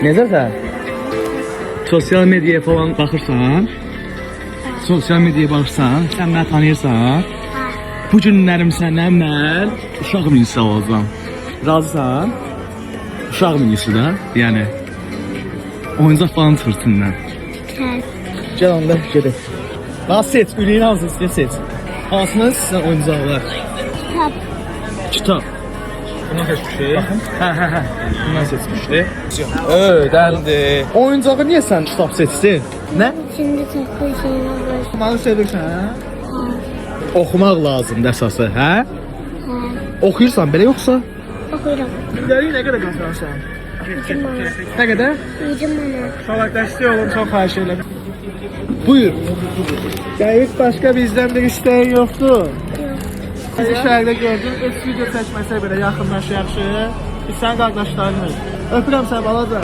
Necə də? Sosial medyaya falan baxırsan? Sosial medyaya baxırsan, sən məni tanıyırsan? Bu günlərim səndən mən uşaq minisi olacağam. Razısan? Uşaq minisi də, yəni oyuncaq falan çıxırsınlar. Gel onda gedək. Daha seç, ürəyin hansı istəyir seç. Hansını istəyirsən oyuncaqlar? Kitap. Kitap. Bundan seçmişik. Hə. Bundan seçmişik. Ödəndi. Oyuncağı niyə sən kitap seçdin? Nə? İçinde çok bir şey var. Okumağı sevirsən, hə? Oxumaq lazımdır əsası, hə? Oxuyursan belə yoxsa? Okuyorum. Gündəlik nə qədər qazanırsan? Yüzüm bana. Nə qədər? Yüzüm bana. Sağ dəstək olun, çox xahiş edirəm. Buyur. Dəqiq başqa bizdən bir istəyin yoxdur. Yok. Sizi şəhərdə gördüm, heç video çəkməsə belə yaxınlaş yaxşı. Biz sən qardaşlarınız. Öpürəm sən balaca.